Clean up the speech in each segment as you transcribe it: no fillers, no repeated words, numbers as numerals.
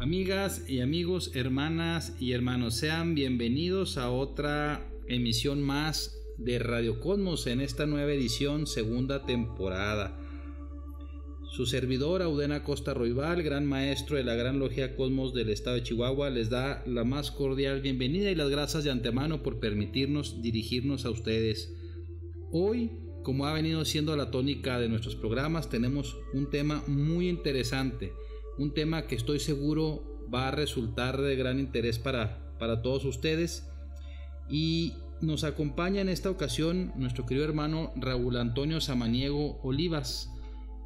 Amigas y amigos, hermanas y hermanos, sean bienvenidos a otra emisión más de Radio Cosmos en esta nueva edición, segunda temporada. Su servidor, Auden Acosta Roybal, gran maestro de la Gran Logia Cosmos del estado de Chihuahua, les da la más cordial bienvenida y las gracias de antemano por permitirnos dirigirnos a ustedes. Hoy, como ha venido siendo la tónica de nuestros programas, tenemos un tema muy interesante, un tema que estoy seguro va a resultar de gran interés para todos ustedes, y nos acompaña en esta ocasión nuestro querido hermano Raúl Antonio Samaniego Olivas.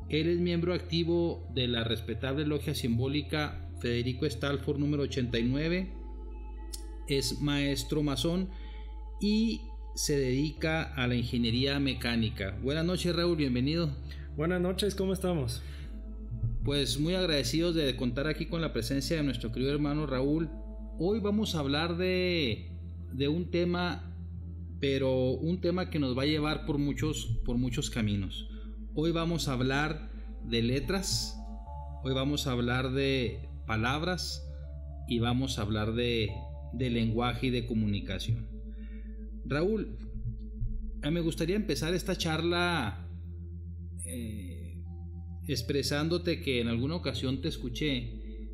Él es miembro activo de la respetable logia simbólica Federico Stalford número 89, es maestro masón y se dedica a la ingeniería mecánica. Buenas noches, Raúl, bienvenido. Buenas noches, ¿cómo estamos? Pues muy agradecidos de contar aquí con la presencia de nuestro querido hermano Raúl. Hoy vamos a hablar de un tema, pero un tema que nos va a llevar por muchos caminos. Hoy vamos a hablar de letras, hoy vamos a hablar de palabras y vamos a hablar de lenguaje y de comunicación. Raúl, me gustaría empezar esta charla expresándote que en alguna ocasión te escuché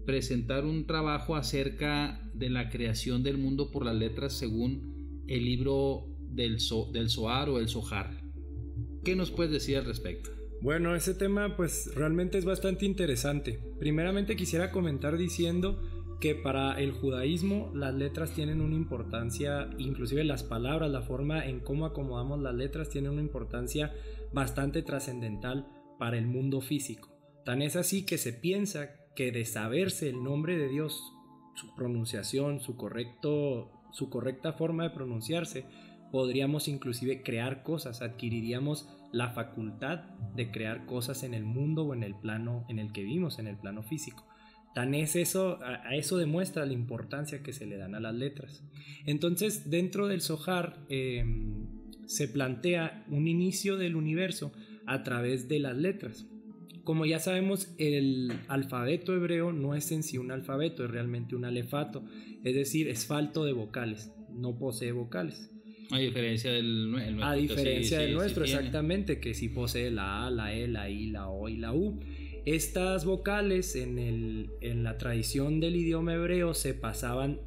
presentar un trabajo acerca de la creación del mundo por las letras según el libro del Zohar o el Zohar. ¿Qué nos puedes decir al respecto? Bueno, ese tema pues realmente es bastante interesante. Primeramente quisiera comentar diciendo que para el judaísmo las letras tienen una importancia, inclusive las palabras, la forma en cómo acomodamos las letras tienen una importancia bastante trascendental para el mundo físico. Tan es así que se piensa que de saberse el nombre de Dios, su pronunciación, su correcta forma de pronunciarse, podríamos inclusive crear cosas, adquiriríamos la facultad de crear cosas en el mundo o en el plano en el que vivimos, en el plano físico. Tan es eso, a eso demuestra la importancia que se le dan a las letras. Entonces, dentro del Zohar se plantea un inicio del universo a través de las letras. Como ya sabemos, el alfabeto hebreo no es en sí un alfabeto, es realmente un alefato, es decir, es falto de vocales, no posee vocales. A diferencia del nuestro. A diferencia del nuestro, exactamente, que sí posee la A, la E, la I, la O y la U. Estas vocales en la tradición del idioma hebreo se pasaban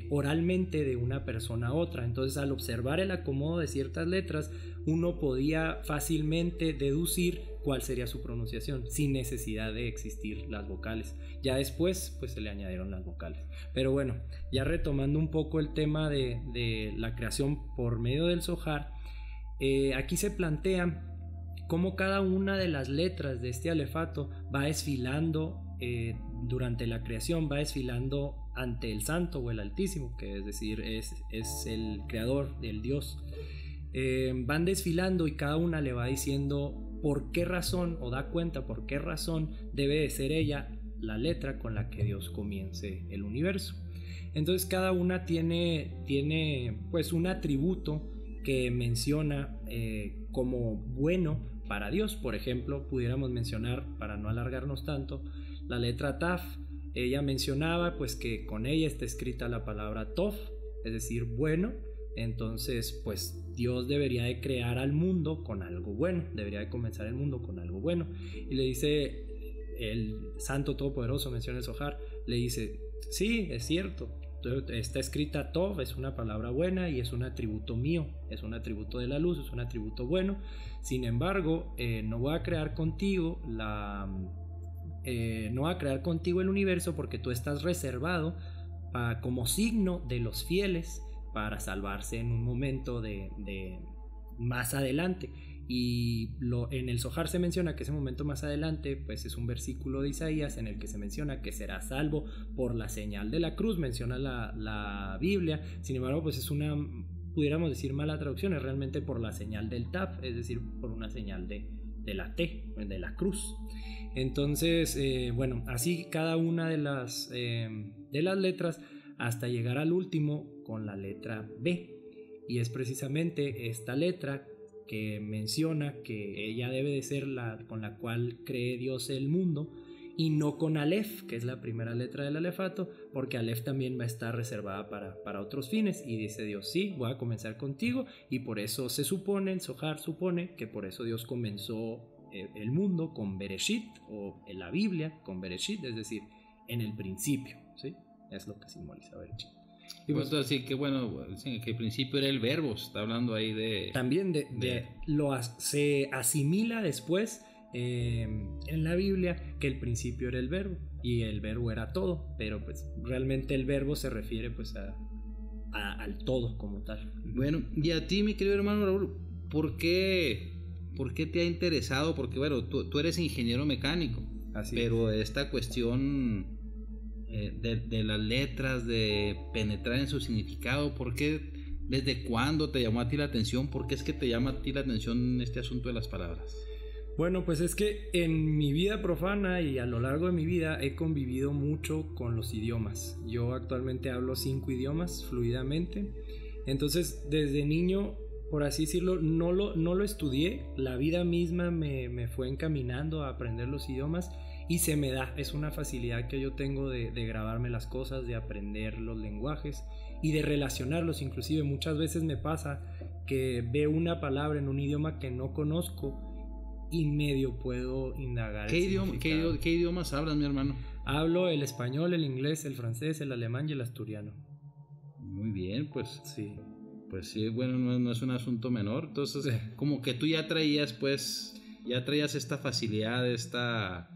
oralmente de una persona a otra. Entonces, al observar el acomodo de ciertas letras, uno podía fácilmente deducir cuál sería su pronunciación sin necesidad de existir las vocales. Ya después pues se le añadieron las vocales. Pero bueno, ya retomando un poco el tema de la creación por medio del Zohar, aquí se plantea cómo cada una de las letras de este alefato va desfilando durante la creación, va desfilando ante el Santo o el Altísimo, que es decir, es el creador, del Dios. Van desfilando y cada una le va diciendo por qué razón, o da cuenta por qué razón debe de ser ella la letra con la que Dios comience el universo. Entonces cada una tiene pues un atributo que menciona como bueno para Dios. Por ejemplo, pudiéramos mencionar, para no alargarnos tanto, la letra Taf. Ella mencionaba pues que con ella está escrita la palabra Tov, es decir, bueno. Entonces pues Dios debería de crear al mundo con algo bueno, debería de comenzar el mundo con algo bueno. Y le dice el Santo Todopoderoso, menciona el Zohar, le dice, sí, es cierto, está escrita Tov, es una palabra buena y es un atributo mío, es un atributo de la luz, es un atributo bueno. Sin embargo, no voy a crear contigo el universo porque tú estás reservado como signo de los fieles para salvarse en un momento de más adelante. Y en el Zohar se menciona que ese momento más adelante pues es un versículo de Isaías en el que se menciona que será salvo por la señal de la cruz, menciona la Biblia. Sin embargo pues es una, pudiéramos decir, mala traducción, es realmente por la señal del Taf, es decir, por una señal de la T, de la cruz. Entonces bueno, así cada una de las letras hasta llegar al último con la letra B, y es precisamente esta letra que menciona que ella debe de ser la con la cual cree Dios el mundo, y no con Aleph, que es la primera letra del alefato, porque Aleph también va a estar reservada para otros fines. Y dice Dios, sí, voy a comenzar contigo, y por eso se supone, el Zohar supone que por eso Dios comenzó el mundo con Bereshit, o en la Biblia con Bereshit, es decir, en el principio, ¿sí? Es lo que simboliza Bereshit. Y pues así que bueno, que el principio era el verbo, está hablando ahí de... También se asimila después en la Biblia que el principio era el verbo y el verbo era todo, pero pues realmente el verbo se refiere pues al todo como tal. Bueno, y a ti, mi querido hermano Raúl, ¿por qué te ha interesado? Porque bueno, tú eres ingeniero mecánico, así pero es. Esta cuestión de las letras, de penetrar en su significado, ¿por qué? ¿Desde cuándo te llamó a ti la atención? ¿Por qué es que te llama a ti la atención este asunto de las palabras? Bueno, pues es que en mi vida profana y a lo largo de mi vida he convivido mucho con los idiomas. Yo actualmente hablo 5 idiomas fluidamente. Entonces, desde niño, por así decirlo, no lo estudié. La vida misma me fue encaminando a aprender los idiomas y se me da. Es una facilidad que yo tengo de grabarme las cosas, de aprender los lenguajes y de relacionarlos. Inclusive muchas veces me pasa que veo una palabra en un idioma que no conozco y medio puedo indagar. ¿Qué idiomas hablas, mi hermano? Hablo el español, el inglés, el francés, el alemán y el asturiano. Muy bien, pues sí. Pues sí, bueno, no es un asunto menor. Entonces, sí, como que tú ya traías esta facilidad, esta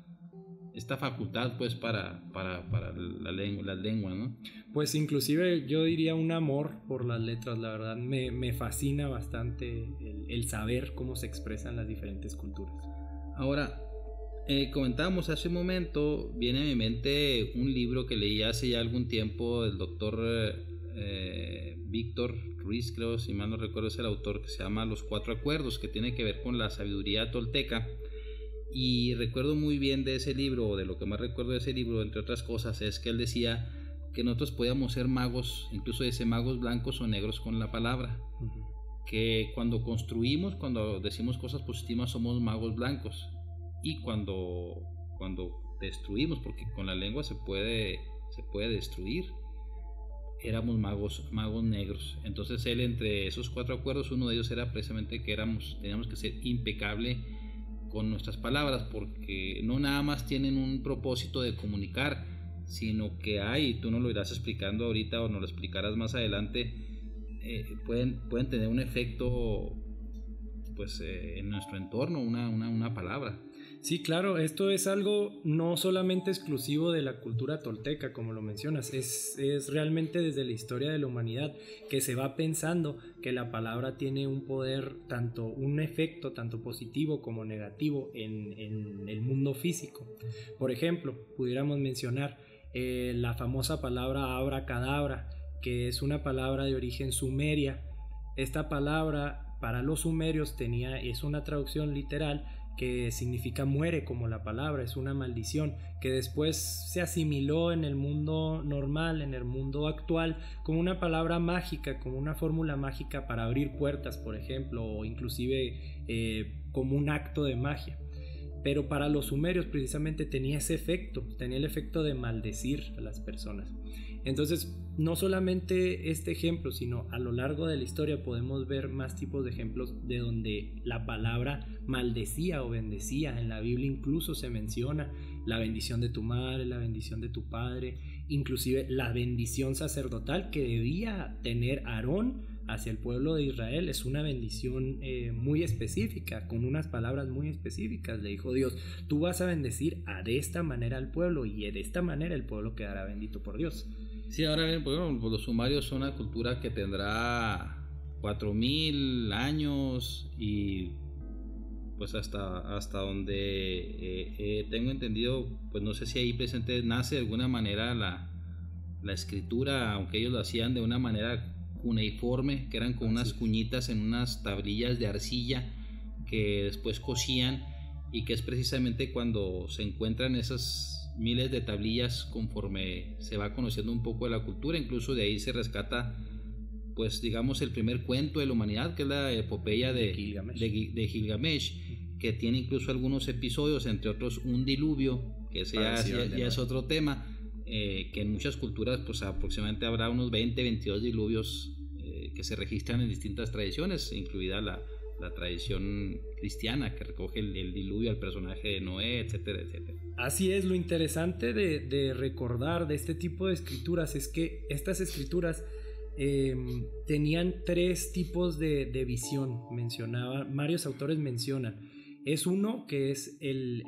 facultad, pues, para las lenguas, ¿no? Pues inclusive yo diría un amor por las letras, la verdad. Me fascina bastante el saber cómo se expresan las diferentes culturas. Ahora, comentábamos hace un momento, viene a mi mente un libro que leí hace ya algún tiempo del doctor Víctor Ruiz, creo, si mal no recuerdo es el autor, que se llama Los 4 Acuerdos, que tiene que ver con la sabiduría tolteca. Y recuerdo muy bien de ese libro, o de lo que más recuerdo de ese libro, entre otras cosas, es que él decía que nosotros podíamos ser magos, incluso magos blancos o negros con la palabra. Uh-huh. Que cuando construimos, cuando decimos cosas positivas, somos magos blancos. Y cuando destruimos, porque con la lengua se puede destruir, éramos magos negros. Entonces él, entre esos 4 acuerdos, uno de ellos era precisamente que teníamos que ser impecable con nuestras palabras, porque no nada más tienen un propósito de comunicar, sino que tú nos lo irás explicando ahorita o nos lo explicarás más adelante, pueden tener un efecto pues en nuestro entorno, una palabra. Sí, claro, esto es algo no solamente exclusivo de la cultura tolteca, como lo mencionas, es realmente desde la historia de la humanidad que se va pensando que la palabra tiene un poder, un efecto tanto positivo como negativo en el mundo físico. Por ejemplo, pudiéramos mencionar la famosa palabra abracadabra, que es una palabra de origen sumeria. Esta palabra para los sumerios es una traducción literal que significa muere, como la palabra, es una maldición que después se asimiló en el mundo normal, en el mundo actual, como una palabra mágica, como una fórmula mágica para abrir puertas, por ejemplo, o inclusive como un acto de magia. Pero para los sumerios precisamente tenía el efecto de maldecir a las personas. Entonces, no solamente este ejemplo, sino a lo largo de la historia podemos ver más tipos de ejemplos de donde la palabra maldecía o bendecía. En la Biblia incluso se menciona la bendición de tu madre, la bendición de tu padre, inclusive la bendición sacerdotal que debía tener Aarón hacia el pueblo de Israel. Es una bendición muy específica, con unas palabras muy específicas. Le dijo Dios, tú vas a bendecir de esta manera al pueblo y de esta manera el pueblo quedará bendito por Dios. Sí, ahora bien, pues, los sumerios son una cultura que tendrá 4000 años y pues hasta donde tengo entendido, pues no sé si ahí presente nace de alguna manera la escritura, aunque ellos lo hacían de una manera cuneiforme, que eran con unas cuñitas en unas tablillas de arcilla que después cosían, y que es precisamente cuando se encuentran esas miles de tablillas conforme se va conociendo un poco de la cultura. Incluso de ahí se rescata, pues digamos, el primer cuento de la humanidad, que es la epopeya de Gilgamesh, que tiene incluso algunos episodios, entre otros un diluvio que ese ya es otro tema, que en muchas culturas pues aproximadamente habrá unos 22 diluvios que se registran en distintas tradiciones, incluida la tradición cristiana que recoge el diluvio al personaje de Noé, etcétera, etcétera. Así es, lo interesante de recordar de este tipo de escrituras es que estas escrituras tenían 3 tipos de visión. Varios autores mencionan. Es uno que es el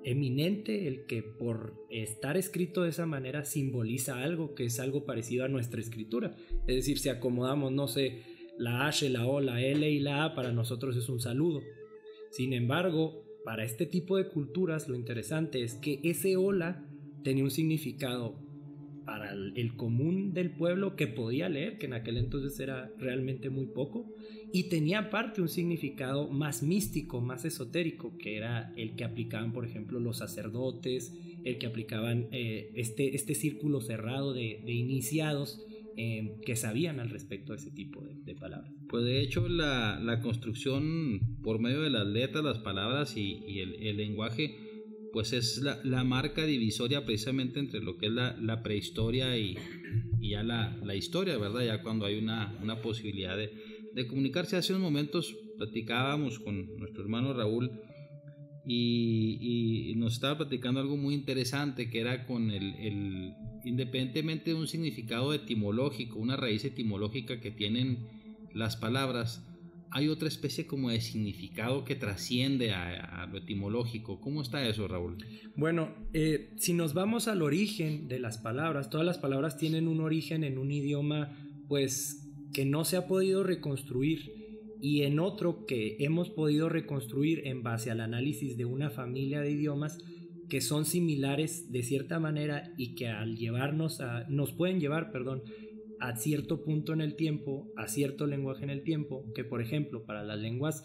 eminente, el que por estar escrito de esa manera simboliza algo, que es algo parecido a nuestra escritura. Es decir, si acomodamos, no sé, la H, la O, la L y la A, para nosotros es un saludo. Sin embargo, para este tipo de culturas lo interesante es que ese hola tenía un significado para el común del pueblo que podía leer, que en aquel entonces era realmente muy poco, y tenía aparte un significado más místico, más esotérico, que era el que aplicaban, por ejemplo, los sacerdotes, el que aplicaban este círculo cerrado de iniciados que sabían al respecto de ese tipo de palabras. Pues de hecho la construcción por medio de las letras, las palabras y el lenguaje, pues es la marca divisoria precisamente entre lo que es la prehistoria y ya la historia, ¿verdad? Ya cuando hay una posibilidad de comunicarse. Hace unos momentos platicábamos con nuestro hermano Raúl y nos estaba platicando algo muy interesante, que era con independientemente de un significado etimológico, una raíz etimológica que tienen las palabras, hay otra especie como de significado que trasciende a lo etimológico. ¿Cómo está eso, Raúl? Bueno, si nos vamos al origen de las palabras, todas las palabras tienen un origen en un idioma pues que no se ha podido reconstruir y en otro que hemos podido reconstruir en base al análisis de una familia de idiomas que son similares de cierta manera y que nos pueden llevar, a cierto punto en el tiempo, a cierto lenguaje en el tiempo, que por ejemplo para las lenguas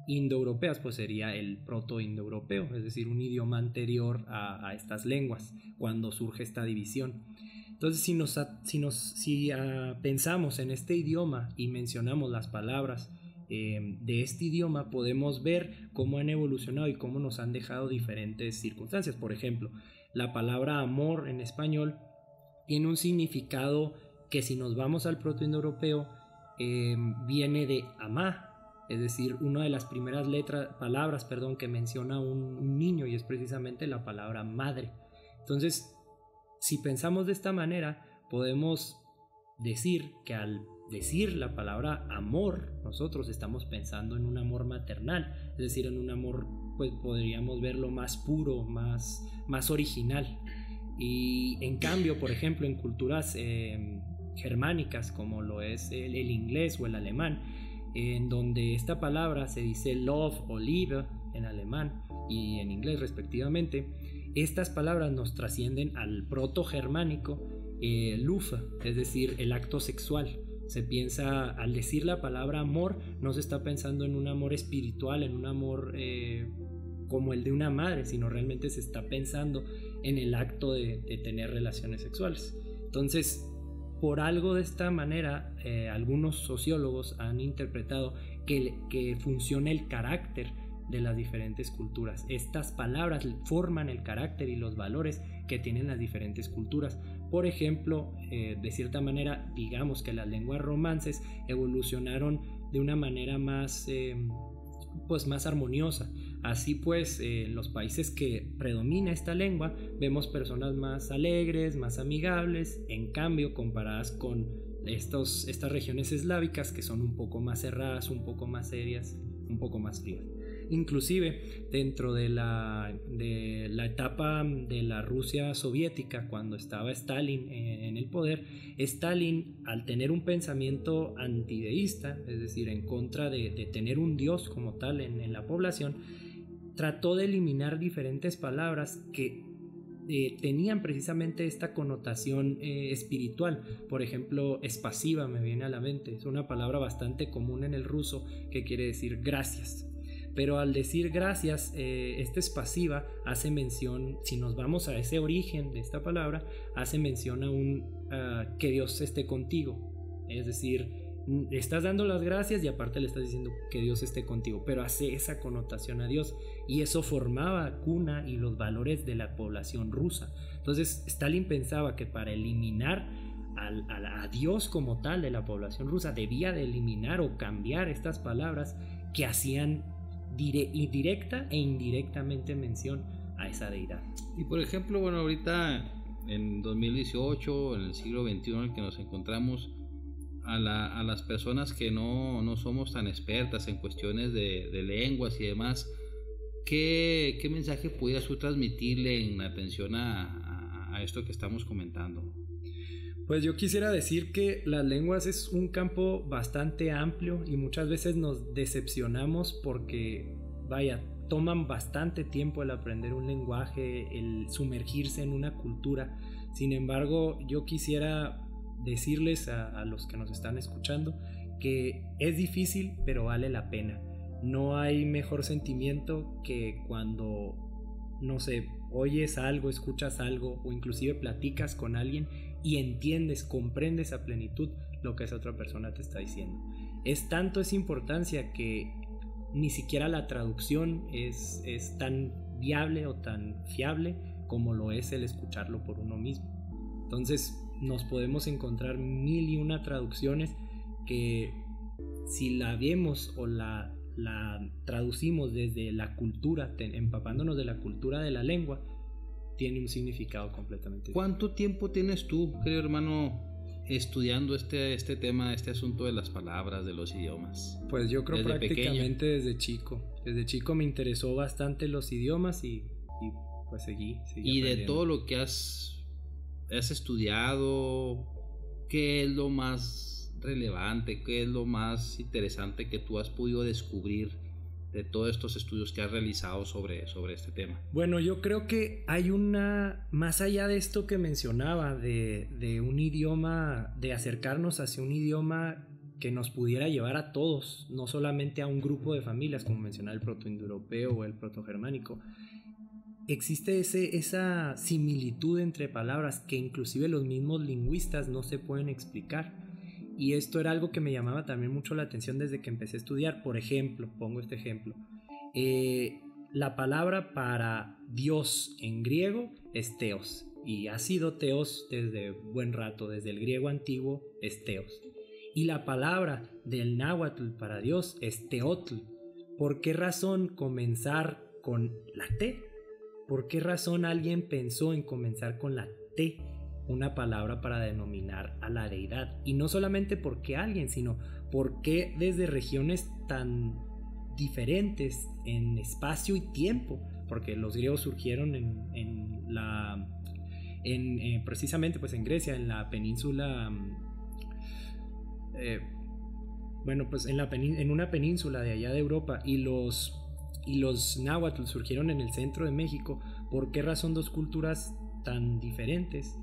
indoeuropeas pues sería el proto-indoeuropeo, es decir, un idioma anterior a estas lenguas cuando surge esta división. Entonces si pensamos en este idioma y mencionamos las palabras de este idioma, podemos ver cómo han evolucionado y cómo nos han dejado diferentes circunstancias. Por ejemplo, la palabra amor en español tiene un significado que, si nos vamos al protoindoeuropeo, viene de amá, es decir, una de las primeras palabras que menciona un niño, y es precisamente la palabra madre. Entonces, si pensamos de esta manera, podemos decir que al decir la palabra amor, nosotros estamos pensando en un amor maternal, es decir, en un amor, pues podríamos verlo más puro, más original. Y en cambio, por ejemplo, en culturas germánicas como lo es el inglés o el alemán, en donde esta palabra se dice love o liebe en alemán y en inglés respectivamente, estas palabras nos trascienden al proto-germánico Lufe, es decir, el acto sexual. Se piensa, al decir la palabra amor, no se está pensando en un amor espiritual, en un amor como el de una madre, sino realmente se está pensando en el acto de tener relaciones sexuales. Entonces, por algo de esta manera, algunos sociólogos han interpretado que funciona el carácter de las diferentes culturas. Estas palabras forman el carácter y los valores que tienen las diferentes culturas. Por ejemplo, de cierta manera, digamos que las lenguas romances evolucionaron de una manera más armoniosa. Así pues, en los países que predomina esta lengua, vemos personas más alegres, más amigables, en cambio, comparadas con estas regiones eslávicas, que son un poco más cerradas, un poco más serias, un poco más frías. Inclusive dentro de la etapa de la Rusia soviética, cuando estaba Stalin en el poder, Stalin, al tener un pensamiento antideísta, es decir, en contra de tener un dios como tal en la población, trató de eliminar diferentes palabras que tenían precisamente esta connotación espiritual. Por ejemplo, spasiba me viene a la mente, es una palabra bastante común en el ruso que quiere decir gracias. Pero al decir gracias, esta spasiba hace mención, si nos vamos a ese origen de esta palabra, hace mención a que Dios esté contigo. Es decir, estás dando las gracias y aparte le estás diciendo que Dios esté contigo, pero hace esa connotación a Dios, y eso formaba cuna y los valores de la población rusa. Entonces Stalin pensaba que para eliminar a Dios como tal de la población rusa debía de eliminar o cambiar estas palabras que hacían directa e indirectamente mención a esa deidad. Y por ejemplo, bueno, ahorita en 2018, en el siglo XXI en el que nos encontramos, a las personas que no somos tan expertas en cuestiones de lenguas y demás, ¿qué mensaje pudieras tú transmitirle en atención a esto que estamos comentando? Pues yo quisiera decir que las lenguas es un campo bastante amplio y muchas veces nos decepcionamos porque, vaya, toman bastante tiempo el aprender un lenguaje, el sumergirse en una cultura. Sin embargo, yo quisiera decirles a los que nos están escuchando que es difícil, pero vale la pena. No hay mejor sentimiento que cuando, no sé, oyes algo, escuchas algo o inclusive platicas con alguien y entiendes, comprendes a plenitud lo que esa otra persona te está diciendo. Es tanto esa importancia que ni siquiera la traducción es tan viable o tan fiable como lo es el escucharlo por uno mismo. Entonces nos podemos encontrar 1001 traducciones que, si la vemos o la traducimos desde la cultura, empapándonos de la cultura de la lengua, tiene un significado completamente diferente. ¿Cuánto tiempo tienes tú, querido hermano, estudiando este tema, este asunto de las palabras, de los idiomas? Pues yo creo desde prácticamente pequeño. Desde chico me interesó bastante los idiomas y pues seguí y de todo lo que has estudiado, ¿qué es lo más relevante, qué es lo más interesante que tú has podido descubrir de todos estos estudios que has realizado sobre este tema? Bueno, yo creo que hay más allá de esto que mencionaba, de un idioma, de acercarnos hacia un idioma que nos pudiera llevar a todos, no solamente a un grupo de familias, como mencionaba el protoindoeuropeo o el protogermánico. Existe esa similitud entre palabras que inclusive los mismos lingüistas no se pueden explicar. Y esto era algo que me llamaba también mucho la atención desde que empecé a estudiar. Por ejemplo, pongo este ejemplo. La palabra para Dios en griego es Theos. Y ha sido Theos desde buen rato, desde el griego antiguo es Theos. Y la palabra del náhuatl para Dios es Teotl. ¿Por qué razón comenzar con la T? ¿Por qué razón alguien pensó en comenzar con la T? Una palabra para denominar a la deidad. Y no solamente porque alguien, sino porque desde regiones tan diferentes en espacio y tiempo, porque los griegos surgieron precisamente pues en Grecia, en la península, en una península de allá de Europa, y los náhuatl surgieron en el centro de México. ¿Por qué razón dos culturas tan diferentes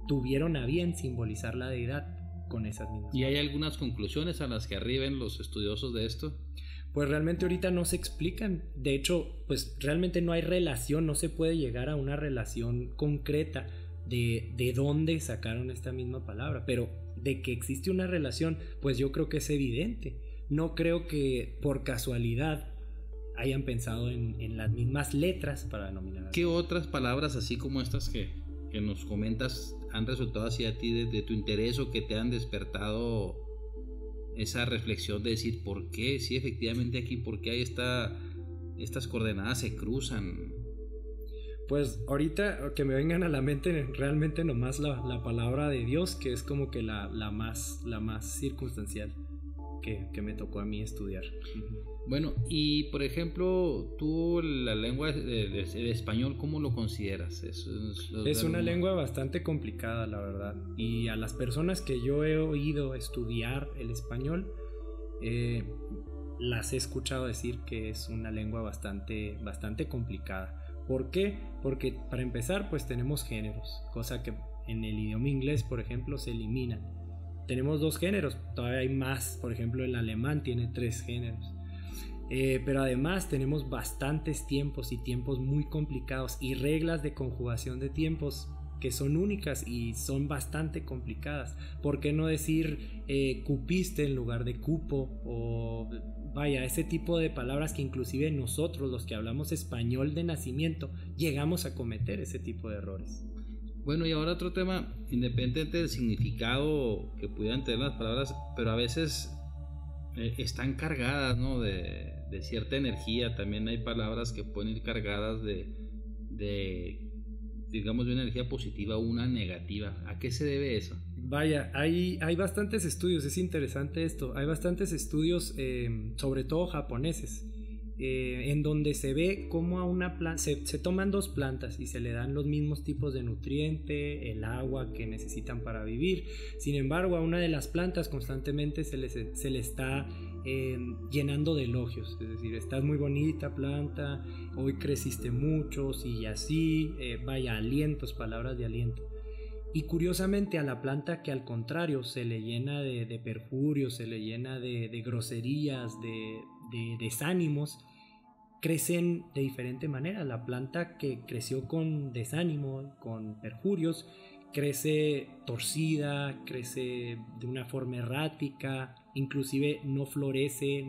tuvieron a bien simbolizar la deidad con esas mismas? ¿Y hay algunas conclusiones a las que arriben los estudiosos de esto? Pues realmente ahorita no se explican. De hecho, pues realmente no hay relación, no se puede llegar a una relación concreta de dónde sacaron esta misma palabra. Pero de que existe una relación, pues yo creo que es evidente. No creo que por casualidad hayan pensado en las mismas letras para denominar. ¿Qué otras palabras así como estas que nos comentas han resultado así a ti de tu interés, o que te han despertado esa reflexión de decir por qué, sí, efectivamente aquí, por qué hay estas coordenadas se cruzan? Pues ahorita que me vengan a la mente realmente nomás la palabra de Dios, que es como que la más circunstancial que me tocó a mí estudiar. Bueno, y por ejemplo, tú la lengua del español, ¿cómo lo consideras? Es una lengua bastante complicada, la verdad. Y a las personas que yo he oído estudiar el español, las he escuchado decir que es una lengua bastante complicada. ¿Por qué? Porque para empezar, pues tenemos géneros, cosa que en el idioma inglés, por ejemplo, se eliminan. Tenemos 2 géneros, todavía hay más. Por ejemplo, el alemán tiene 3 géneros. Pero además tenemos bastantes tiempos y tiempos muy complicados y reglas de conjugación de tiempos que son únicas y son bastante complicadas. ¿Por qué no decir cupiste en lugar de cupo? O vaya, ese tipo de palabras que inclusive nosotros, los que hablamos español de nacimiento, llegamos a cometer ese tipo de errores. Bueno, y ahora otro tema, independiente del significado que pudieran tener las palabras, pero a veces están cargadas, ¿no? de cierta energía. También hay palabras que pueden ir cargadas de digamos, de una energía positiva o una negativa. ¿A qué se debe eso? Vaya, hay bastantes estudios, es interesante esto. Hay bastantes estudios, sobre todo japoneses, en donde se ve cómo a una planta se toman dos plantas y se le dan los mismos tipos de nutriente, el agua que necesitan para vivir. Sin embargo, a una de las plantas constantemente se le está llenando de elogios, es decir, estás muy bonita planta, hoy creciste mucho, y así, vaya, alientos, palabras de aliento. Y curiosamente a la planta que al contrario se le llena de perjurios, se le llena de groserías, de desánimos, crecen de diferente manera. La planta que creció con desánimo, con perjurios, crece torcida, crece de una forma errática, inclusive no florece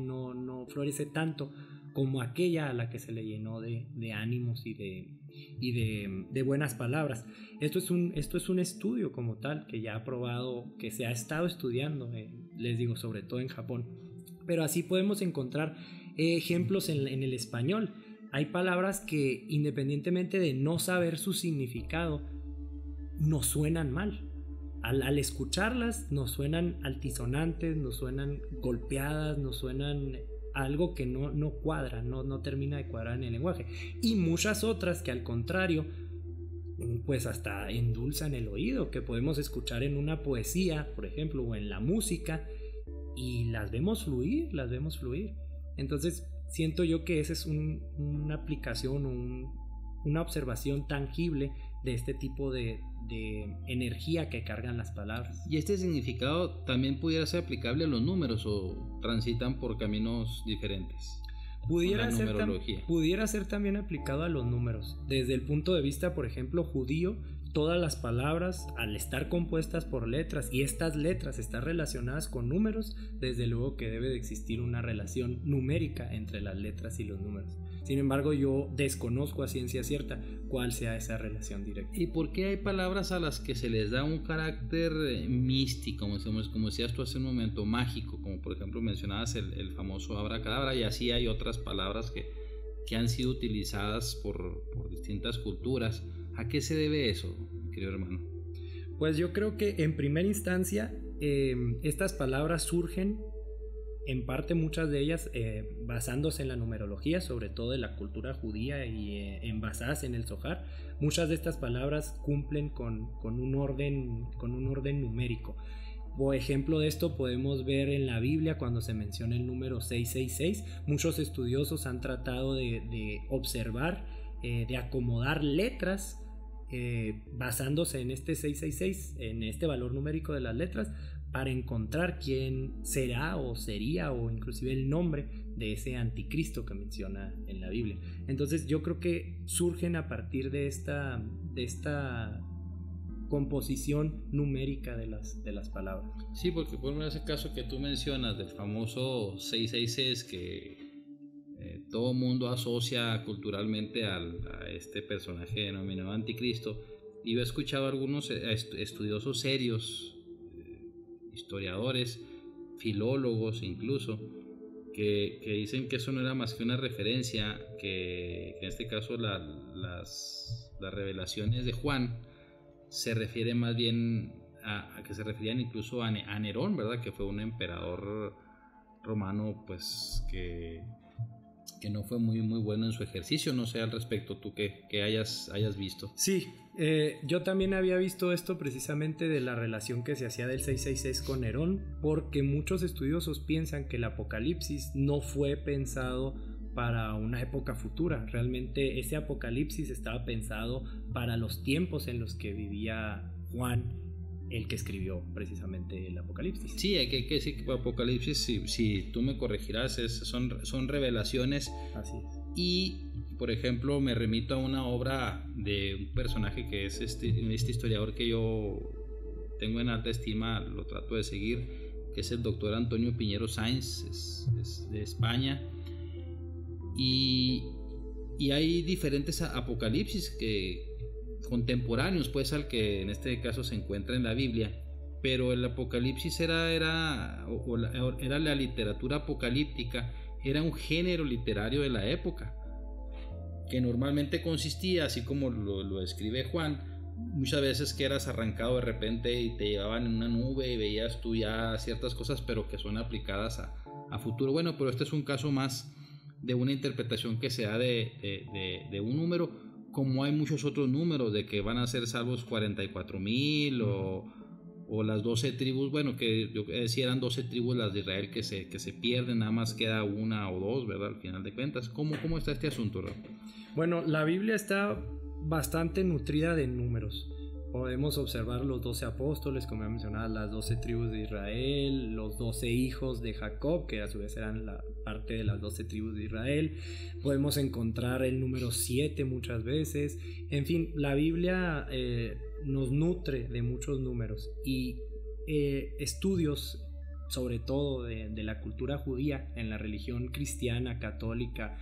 tanto como aquella a la que se le llenó de ánimos y de buenas palabras. Esto es un estudio como tal que ya ha probado, que se ha estado estudiando, les digo, sobre todo en Japón. Pero así podemos encontrar ejemplos en el español. Hay palabras que, independientemente de no saber su significado, nos suenan mal. Al escucharlas nos suenan altisonantes, nos suenan golpeadas, nos suenan algo que no cuadra, no termina de cuadrar en el lenguaje. Y muchas otras que al contrario, pues hasta endulzan el oído, que podemos escuchar en una poesía, por ejemplo, o en la música, y las vemos fluir. Entonces siento yo que esa es una aplicación, una observación tangible de este tipo de energía que cargan las palabras. ¿Y este significado también pudiera ser aplicable a los números o transitan por caminos diferentes? Pudiera ser también aplicado a los números. Desde el punto de vista, por ejemplo, judío, todas las palabras, al estar compuestas por letras y estas letras están relacionadas con números, desde luego que debe de existir una relación numérica entre las letras y los números. Sin embargo, yo desconozco a ciencia cierta cuál sea esa relación directa. ¿Y por qué hay palabras a las que se les da un carácter místico, como decías tú hace un momento, mágico, como por ejemplo mencionabas el famoso abracadabra, y así hay otras palabras que han sido utilizadas por distintas culturas? ¿A qué se debe eso, querido hermano? Pues yo creo que en primera instancia estas palabras surgen en parte, muchas de ellas basándose en la numerología, sobre todo de la cultura judía, y basadas en el Zohar. Muchas de estas palabras cumplen con un orden numérico. Por ejemplo de esto podemos ver en la Biblia cuando se menciona el número 666. Muchos estudiosos han tratado de observar, de acomodar letras basándose en este 666, en este valor numérico de las letras, para encontrar quién será o sería, o inclusive el nombre de ese anticristo que menciona en la Biblia. Entonces yo creo que surgen a partir de esta composición numérica de las palabras. Sí, porque por ese caso que tú mencionas del famoso 666 que todo mundo asocia culturalmente a este personaje denominado anticristo, y yo he escuchado a algunos estudiosos serios, historiadores, filólogos incluso, que dicen que eso no era más que una referencia, que en este caso las revelaciones de Juan se refieren más bien a que se referían incluso a Nerón, ¿verdad? Que fue un emperador romano, pues que no fue muy bueno en su ejercicio. No sé al respecto tú que hayas visto. Sí, yo también había visto esto precisamente de la relación que se hacía del 666 con Nerón, porque muchos estudiosos piensan que el Apocalipsis no fue pensado para una época futura. Realmente ese Apocalipsis estaba pensado para los tiempos en los que vivía Juan, el que escribió precisamente el Apocalipsis. Sí, hay que decir que Apocalipsis, si tú me corregirás, son revelaciones. Así es. Y por ejemplo, me remito a una obra de un personaje que es este historiador que yo tengo en alta estima, lo trato de seguir, que es el doctor Antonio Piñero Sáenz, es de España. Y hay diferentes apocalipsis que contemporáneos pues al que en este caso se encuentra en la Biblia, pero el apocalipsis era la literatura apocalíptica, era un género literario de la época que normalmente consistía, así como lo describe Juan, muchas veces que eras arrancado de repente y te llevaban en una nube y veías tú ya ciertas cosas, pero que son aplicadas a futuro. Bueno, pero este es un caso más de una interpretación que se da de un número, como hay muchos otros números, de que van a ser salvos 44,000 o las 12 tribus, bueno, que yo decía eran 12 tribus las de Israel que se pierden, nada más queda una o dos, ¿verdad? Al final de cuentas. ¿Cómo está este asunto, Raúl? Bueno, la Biblia está bastante nutrida de números. Podemos observar los 12 apóstoles, como ya mencionaba, las 12 tribus de Israel, los 12 hijos de Jacob, que a su vez eran la parte de las 12 tribus de Israel. Podemos encontrar el número 7 muchas veces. En fin, la Biblia nos nutre de muchos números y estudios, sobre todo de la cultura judía, en la religión cristiana, católica,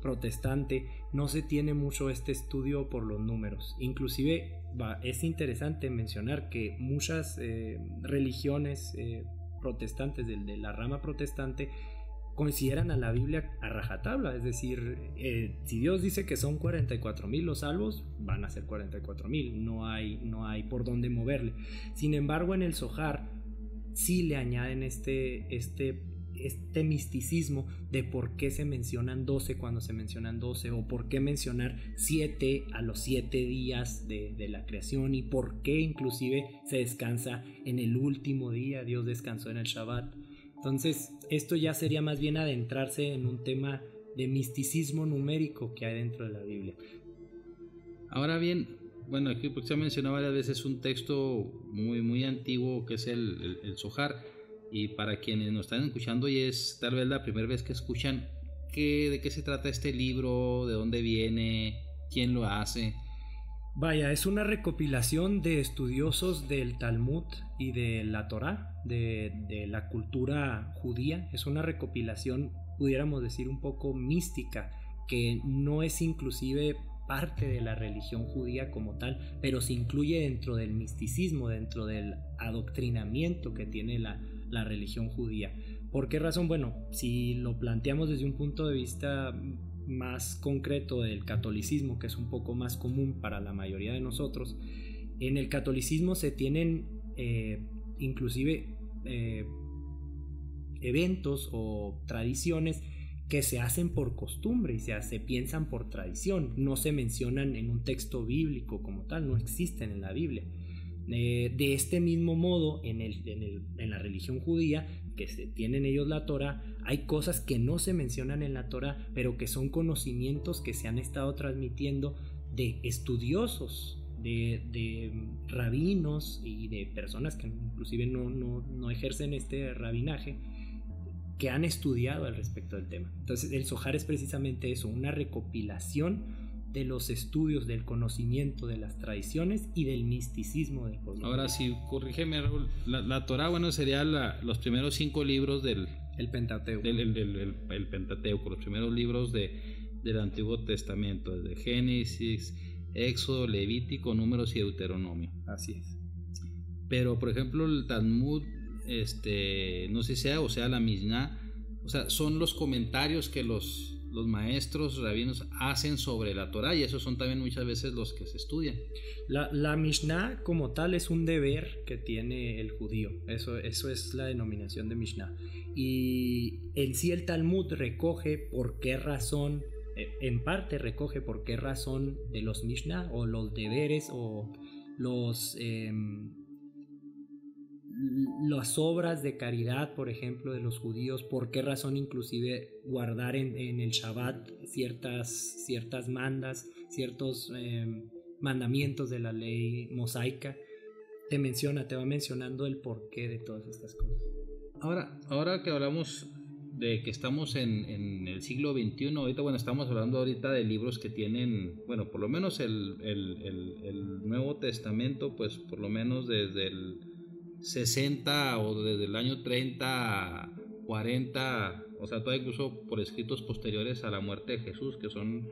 protestante, no se tiene mucho este estudio por los números. Inclusive es interesante mencionar que muchas religiones protestantes de la rama protestante consideran a la Biblia a rajatabla, es decir, si Dios dice que son 44,000 los salvos, van a ser 44,000, no hay por dónde moverle. Sin embargo, en el Zohar sí le añaden este misticismo de por qué se mencionan 12 cuando se mencionan 12, o por qué mencionar 7 a los 7 días de la creación, y por qué inclusive se descansa en el último día, Dios descansó en el Shabbat. Entonces esto ya sería más bien adentrarse en un tema de misticismo numérico que hay dentro de la Biblia. Ahora bien, bueno, aquí porque se ha mencionado varias veces un texto muy, muy antiguo que es el Zohar. Y para quienes nos están escuchando y es tal vez la primera vez que escuchan, ¿de qué se trata este libro? ¿De dónde viene? ¿Quién lo hace? Vaya, es una recopilación de estudiosos del Talmud y de la Torá, de la cultura judía. Es una recopilación, pudiéramos decir, un poco mística, que no es inclusive parte de la religión judía como tal, pero se incluye dentro del misticismo, dentro del adoctrinamiento que tiene la religión judía. ¿Por qué razón? Bueno, si lo planteamos desde un punto de vista más concreto del catolicismo, que es un poco más común para la mayoría de nosotros, en el catolicismo se tienen inclusive eventos o tradiciones que se hacen por costumbre y se piensan por tradición, no se mencionan en un texto bíblico como tal, no existen en la Biblia. De este mismo modo, en la religión judía, que tienen ellos la Torá, hay cosas que no se mencionan en la Torá, pero que son conocimientos que se han estado transmitiendo de estudiosos, de rabinos y de personas que inclusive no ejercen este rabinaje, que han estudiado al respecto del tema. Entonces el Zohar es precisamente eso, una recopilación de los estudios, del conocimiento, de las tradiciones y del misticismo del pueblo. Ahora sí, corrígeme, Raúl, la Torá, bueno, sería los primeros 5 libros del Pentateuco. El Pentateuco, los primeros libros del Antiguo Testamento, desde Génesis, Éxodo, Levítico, Números y Deuteronomio. Así es. Pero, por ejemplo, el Talmud, no sé si sea la Mishnah, o sea, son los comentarios que los maestros rabinos hacen sobre la Torá, y esos son también muchas veces los que se estudian. La Mishnah como tal es un deber que tiene el judío, eso es la denominación de Mishnah, y en sí el Talmud recoge por qué razón, en parte recoge por qué razón de los Mishnah o los deberes o las obras de caridad, por ejemplo, de los judíos, por qué razón inclusive guardar en el Shabbat ciertas mandas, ciertos mandamientos de la ley mosaica. Te va mencionando el porqué de todas estas cosas. Ahora que hablamos de que estamos en el siglo XXI, ahorita, bueno, estamos hablando ahorita de libros que tienen, bueno, por lo menos el Nuevo Testamento, pues por lo menos desde el 60 o desde el año 30, 40, o sea, todavía incluso por escritos posteriores a la muerte de Jesús, que son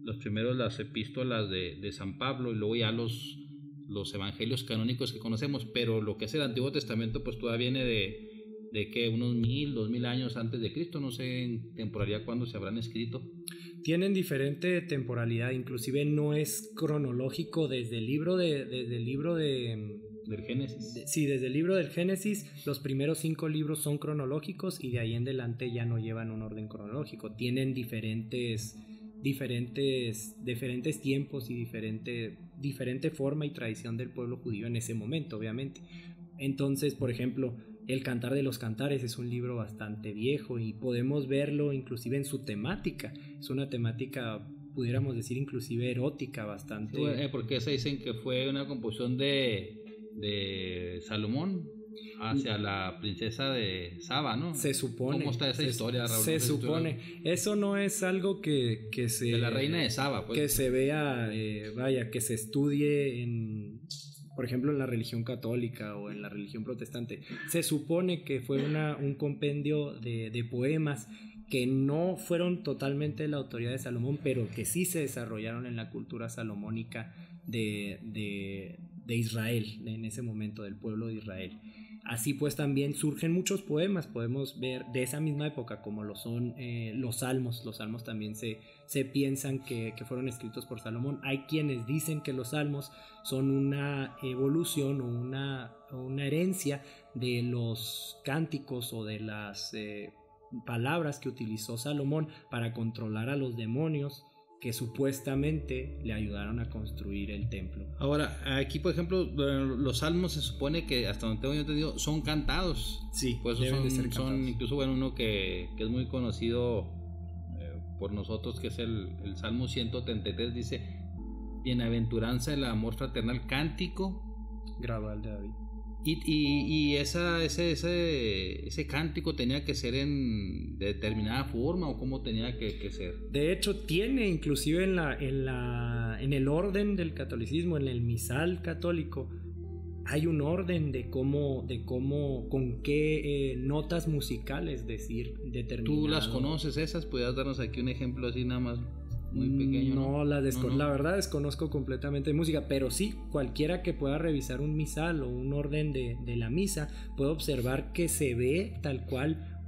los primeros, las epístolas de San Pablo, y luego ya los evangelios canónicos que conocemos, pero lo que es el Antiguo Testamento pues todavía viene de que unos 1000, 2000 años antes de Cristo, no sé en temporalidad cuándo se habrán escrito. Tienen diferente temporalidad, inclusive no es cronológico desde el libro del Génesis. Sí, desde el libro del Génesis, los primeros 5 libros son cronológicos y de ahí en adelante ya no llevan un orden cronológico. Tienen diferentes tiempos y diferente forma y tradición del pueblo judío en ese momento, obviamente. Entonces, por ejemplo, el Cantar de los Cantares es un libro bastante viejo y podemos verlo inclusive en su temática. Es una temática, pudiéramos decir, inclusive erótica bastante. Porque se dicen que fue una composición de Salomón hacia la princesa de Saba, ¿no? Se supone. ¿Cómo está esa historia, Raúl? Se supone. Eso no es algo que se... De la reina de Saba, pues. Que se vea, que se estudie por ejemplo, en la religión católica o en la religión protestante. Se supone que fue un compendio de poemas que no fueron totalmente de la autoría de Salomón, pero que sí se desarrollaron en la cultura salomónica de Israel, en ese momento, del pueblo de Israel. Así pues también surgen muchos poemas, podemos ver de esa misma época, como lo son los salmos. Los salmos también se piensan que fueron escritos por Salomón. Hay quienes dicen que los salmos son una evolución o una herencia de los cánticos o de las palabras que utilizó Salomón para controlar a los demonios que supuestamente le ayudaron a construir el templo. Ahora, aquí por ejemplo, los salmos se supone que, hasta donde tengo yo entendido, son cantados. Sí, pues deben de ser cantados. Son incluso, bueno, uno que es muy conocido por nosotros, que es el Salmo 133, dice: bienaventuranza del amor fraternal, cántico gradual de David. Y ese cántico tenía que ser en determinada forma, o cómo tenía que ser. De hecho, tiene inclusive en el orden del catolicismo, en el misal católico, hay un orden de cómo con qué notas musicales decir determinado. ¿Tú las conoces esas? ¿Podrías darnos aquí un ejemplo así nada más? Muy pequeño. No, la verdad desconozco completamente de música, pero sí, cualquiera que pueda revisar un misal o un orden de la misa puede observar que se ve tal cual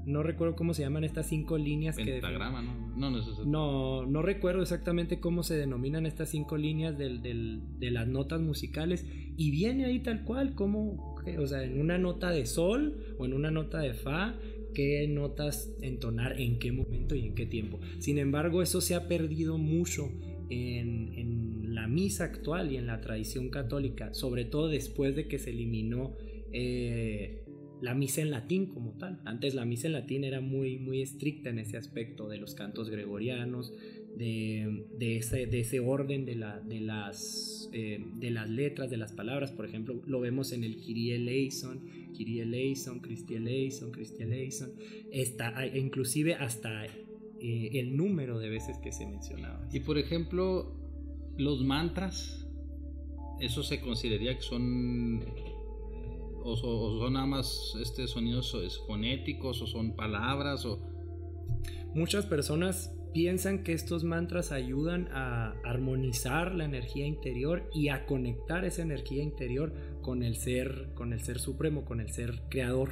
no recuerdo cómo se llaman estas 5 líneas. Pentagrama, no recuerdo exactamente cómo se denominan estas 5 líneas de las notas musicales, y viene ahí tal cual como, o sea, en una nota de sol o en una nota de fa, qué notas entonar, en qué momento y en qué tiempo. Sin embargo, eso se ha perdido mucho en la misa actual y en la tradición católica, sobre todo después de que se eliminó la misa en latín como tal. Antes la misa en latín era muy, muy estricta en ese aspecto de los cantos gregorianos, de ese orden de las letras, de las palabras. Por ejemplo, lo vemos en el Kyrie eleison, Christie eleison, Christie eleison. Inclusive hasta el número de veces que se mencionaba. Y por ejemplo, los mantras, ¿eso se consideraría que son o son nada más sonidos fonéticos, o son palabras? Muchas personas piensan que estos mantras ayudan a armonizar la energía interior y a conectar esa energía interior con el ser supremo, con el ser creador.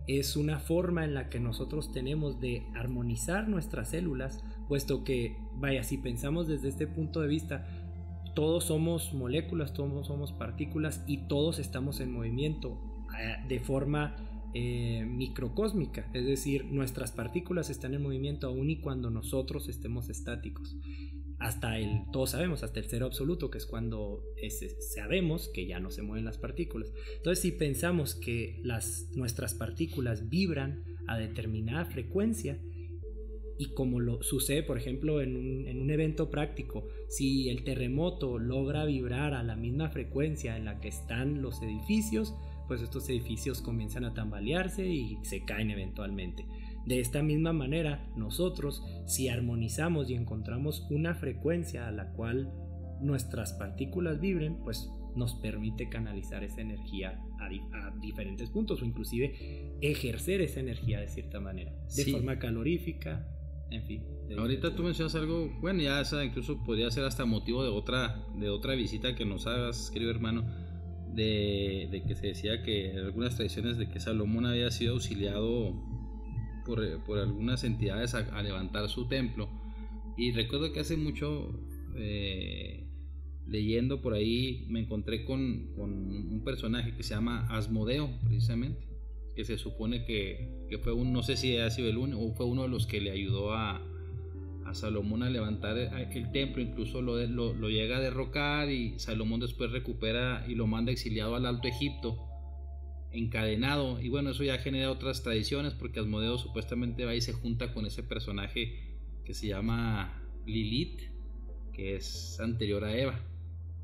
Es una forma en la que nosotros tenemos de armonizar nuestras células, puesto que, si pensamos desde este punto de vista, todos somos moléculas, todos somos partículas y todos estamos en movimiento de forma microcósmica, es decir, nuestras partículas están en movimiento aún y cuando nosotros estemos estáticos. Todos sabemos, hasta el cero absoluto, que es cuando sabemos que ya no se mueven las partículas. Entonces, si pensamos que nuestras partículas vibran a determinada frecuencia, y como lo sucede, por ejemplo, en un evento práctico, si el terremoto logra vibrar a la misma frecuencia en la que están los edificios, pues estos edificios comienzan a tambalearse y se caen eventualmente. De esta misma manera, nosotros, si armonizamos y encontramos una frecuencia a la cual nuestras partículas vibren, pues nos permite canalizar esa energía a diferentes puntos, o inclusive ejercer esa energía de cierta manera, de forma calorífica, en fin. Ahorita tú mencionas algo, bueno, ya esa incluso podría ser hasta motivo de otra visita que nos hagas, querido hermano, de que se decía que en algunas tradiciones de que Salomón había sido auxiliado por algunas entidades a levantar su templo. Y recuerdo que hace mucho, leyendo por ahí, me encontré con un personaje que se llama Asmodeo, precisamente, que se supone que fue no sé si ha sido el uno o fue uno de los que le ayudó a Salomón a levantar el templo. Incluso lo llega a derrocar, y Salomón después recupera y lo manda exiliado al Alto Egipto, encadenado. Y bueno, eso ya genera otras tradiciones, porque Asmodeo supuestamente va y se junta con ese personaje que se llama Lilith, que es anterior a Eva.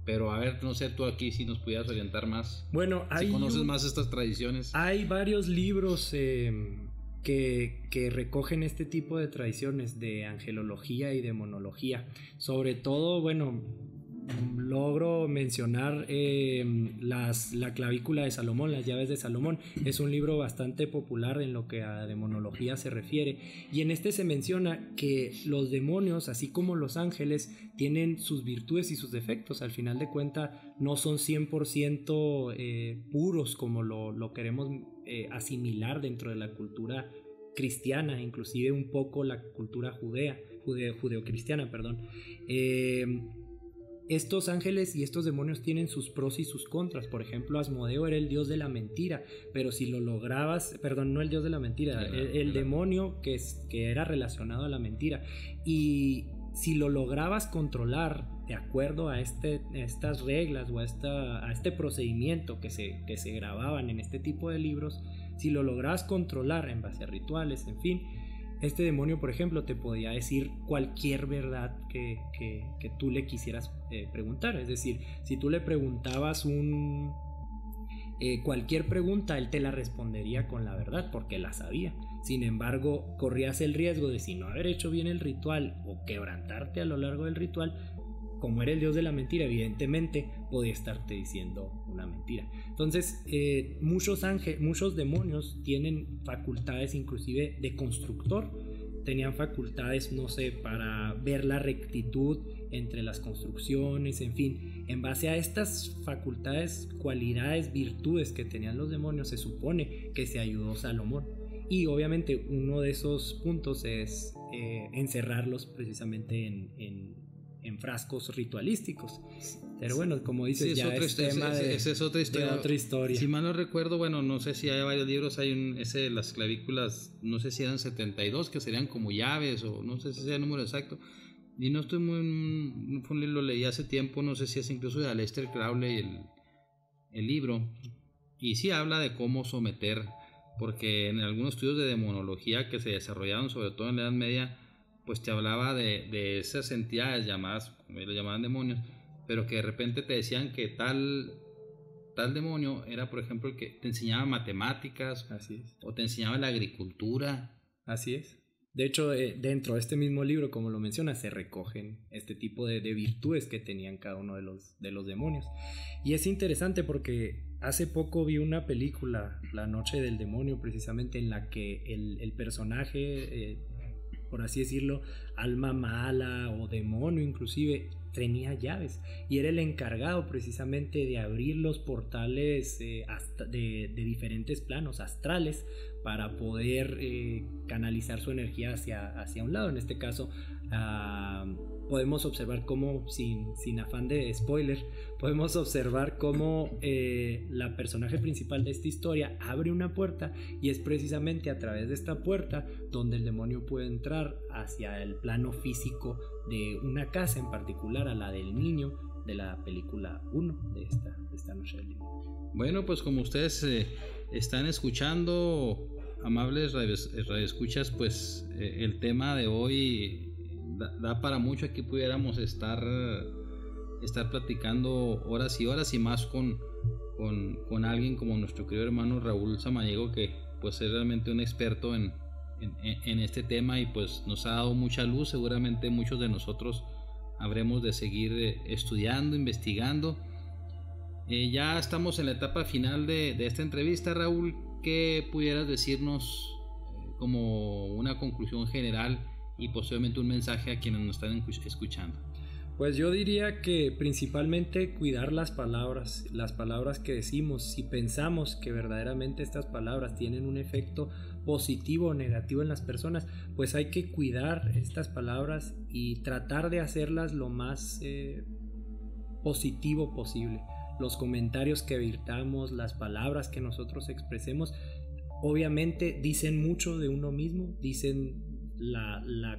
Pero a ver, no sé, tú aquí si nos pudieras orientar más. Bueno, si conoces más estas tradiciones. Hay varios libros que recogen este tipo de tradiciones de angelología y demonología. Sobre todo, bueno, logro mencionar la clavícula de Salomón, las llaves de Salomón. Es un libro bastante popular en lo que a demonología se refiere, y en este se menciona que los demonios, así como los ángeles, tienen sus virtudes y sus defectos. Al final de cuentas no son 100% puros como lo queremos asimilar dentro de la cultura cristiana, inclusive un poco la cultura judeocristiana, perdón. Estos ángeles y estos demonios tienen sus pros y sus contras. Por ejemplo, Asmodeo era el dios de la mentira, pero si lo lograbas, perdón, no el dios de la mentira, el demonio que era relacionado a la mentira, y si lo lograbas controlar de acuerdo a estas reglas o a este procedimiento que se grababan en este tipo de libros, si lo lograbas controlar en base a rituales, en fin, este demonio, por ejemplo, te podía decir cualquier verdad que tú le quisieras preguntar. Es decir, si tú le preguntabas cualquier pregunta, él te la respondería con la verdad, porque la sabía. Sin embargo, corrías el riesgo de, si no haber hecho bien el ritual o quebrantarte a lo largo del ritual, como era el dios de la mentira, evidentemente podía estarte diciendo una mentira. Entonces, muchos demonios tienen facultades inclusive de constructor. Tenían facultades, no sé, para ver la rectitud entre las construcciones, en fin. En base a estas facultades, cualidades, virtudes que tenían los demonios, se supone que se ayudó Salomón. Y obviamente uno de esos puntos es encerrarlos precisamente en frascos ritualísticos. Pero bueno, como dices, sí, esa es otra historia. Si mal no recuerdo, bueno, no sé si hay varios libros, hay ese de las clavículas, no sé si eran 72, que serían como llaves, o no sé si sea el número exacto, y no estoy lo leí hace tiempo, no sé si es incluso de Aleister Crowley el libro, y sí habla de cómo someter, porque en algunos estudios de demonología que se desarrollaron sobre todo en la Edad Media, pues te hablaba de esas entidades llamadas, como lo llamaban demonios, pero que de repente te decían que tal demonio era, por ejemplo, el que te enseñaba matemáticas. Así es. O te enseñaba la agricultura. Así es. De hecho, dentro de este mismo libro, como lo mencionas, se recogen este tipo de virtudes que tenían cada uno de los demonios. Y es interesante porque hace poco vi una película, La Noche del Demonio, precisamente, en la que el personaje, por así decirlo, alma mala o demonio inclusive, tenía llaves y era el encargado precisamente de abrir los portales de diferentes planos astrales para poder canalizar su energía hacia un lado. En este caso podemos observar cómo, sin afán de spoiler, podemos observar cómo la personaje principal de esta historia abre una puerta, y es precisamente a través de esta puerta donde el demonio puede entrar hacia el plano físico de una casa, en particular a la del niño de la película 1 de esta Noche del Demonio. Bueno, pues como ustedes están escuchando, amables radioescuchas, pues el tema de hoy da para mucho. Aquí pudiéramos estar platicando horas y horas, y más con con alguien como nuestro querido hermano Raúl Samaniego, que pues es realmente un experto en este tema y pues nos ha dado mucha luz. Seguramente muchos de nosotros habremos de seguir estudiando, investigando. Ya estamos en la etapa final de esta entrevista, Raúl. ¿Qué pudieras decirnos como una conclusión general y posiblemente un mensaje a quienes nos están escuchando? Pues yo diría que principalmente cuidar las palabras que decimos. Si pensamos que verdaderamente estas palabras tienen un efecto positivo o negativo en las personas, pues hay que cuidar estas palabras y tratar de hacerlas lo más positivo posible. Los comentarios que virtamos, las palabras que nosotros expresemos, obviamente dicen mucho de uno mismo, dicen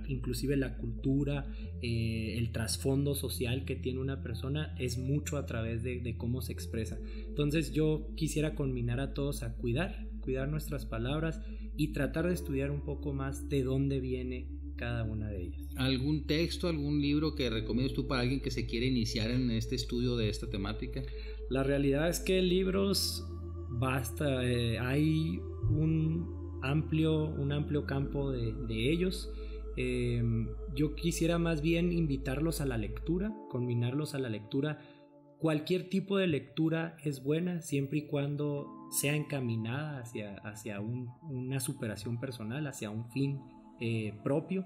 inclusive la cultura, el trasfondo social que tiene una persona es mucho a través de cómo se expresa. Entonces yo quisiera conminar a todos a cuidar nuestras palabras y tratar de estudiar un poco más de dónde viene cada una de ellas. ¿Algún texto, algún libro que recomiendas tú para alguien que se quiere iniciar en este estudio de esta temática? La realidad es que libros basta, hay un amplio campo de ellos. Yo quisiera más bien invitarlos a la lectura, combinarlos a la lectura. Cualquier tipo de lectura es buena siempre y cuando sea encaminada hacia una superación personal, hacia un fin propio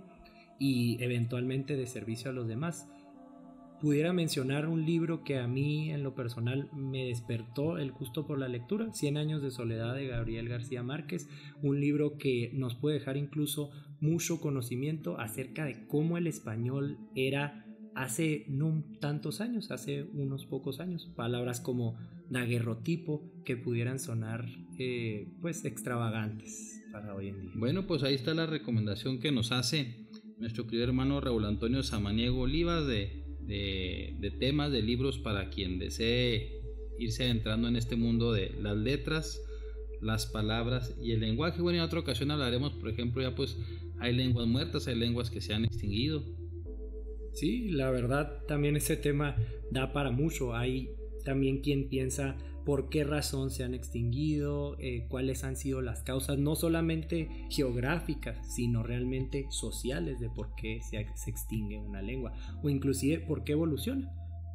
y eventualmente de servicio a los demás. Pudiera mencionar un libro que a mí en lo personal me despertó el gusto por la lectura, 100 años de soledad de Gabriel García Márquez, un libro que nos puede dejar incluso mucho conocimiento acerca de cómo el español era hace no tantos años, hace unos pocos años. Palabras como daguerrotipo que pudieran sonar pues extravagantes para hoy en día. Bueno, pues ahí está la recomendación que nos hace nuestro querido hermano Raúl Antonio Samaniego Olivas de temas, de libros para quien desee irse adentrando en este mundo de las letras, las palabras y el lenguaje. Bueno, en otra ocasión hablaremos, por ejemplo, ya pues hay lenguas muertas, hay lenguas que se han extinguido. Sí, la verdad también ese tema da para mucho. Hay también quien piensa por qué razón se han extinguido, cuáles han sido las causas, no solamente geográficas, sino realmente sociales de por qué se extingue una lengua, o inclusive por qué evoluciona.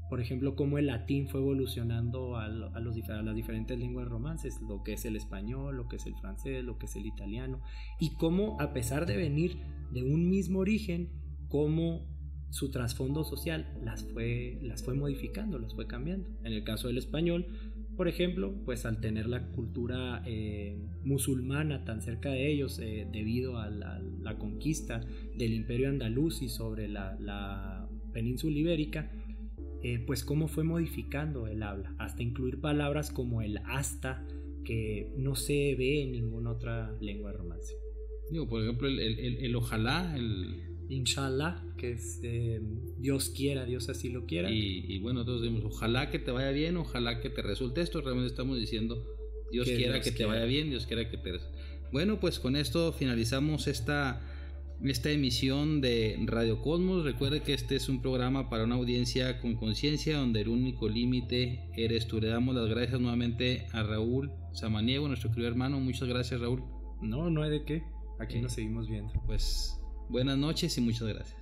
Por ejemplo, cómo el latín fue evolucionando a las diferentes lenguas romances, lo que es el español, lo que es el francés, lo que es el italiano, y cómo a pesar de venir de un mismo origen, cómo su trasfondo social las fue modificando, las fue cambiando. En el caso del español, por ejemplo, pues al tener la cultura musulmana tan cerca de ellos, debido a la conquista del imperio andaluz sobre la península ibérica, pues cómo fue modificando el habla, hasta incluir palabras como el hasta, que no se ve en ninguna otra lengua de romance. Digo, por ejemplo, el ojalá, el inshallah, que es Dios quiera, Dios así lo quiera. Y bueno, nosotros decimos ojalá que te vaya bien, ojalá que te resulte esto. Realmente estamos diciendo Dios quiera que te vaya bien, Dios quiera que te... Bueno, pues con esto finalizamos esta emisión de Radio Cosmos. Recuerde que este es un programa para una audiencia con conciencia, donde el único límite eres tú. Le damos las gracias nuevamente a Raúl Samaniego, nuestro querido hermano. Muchas gracias, Raúl. No hay de qué. Aquí nos seguimos viendo. Pues buenas noches y muchas gracias.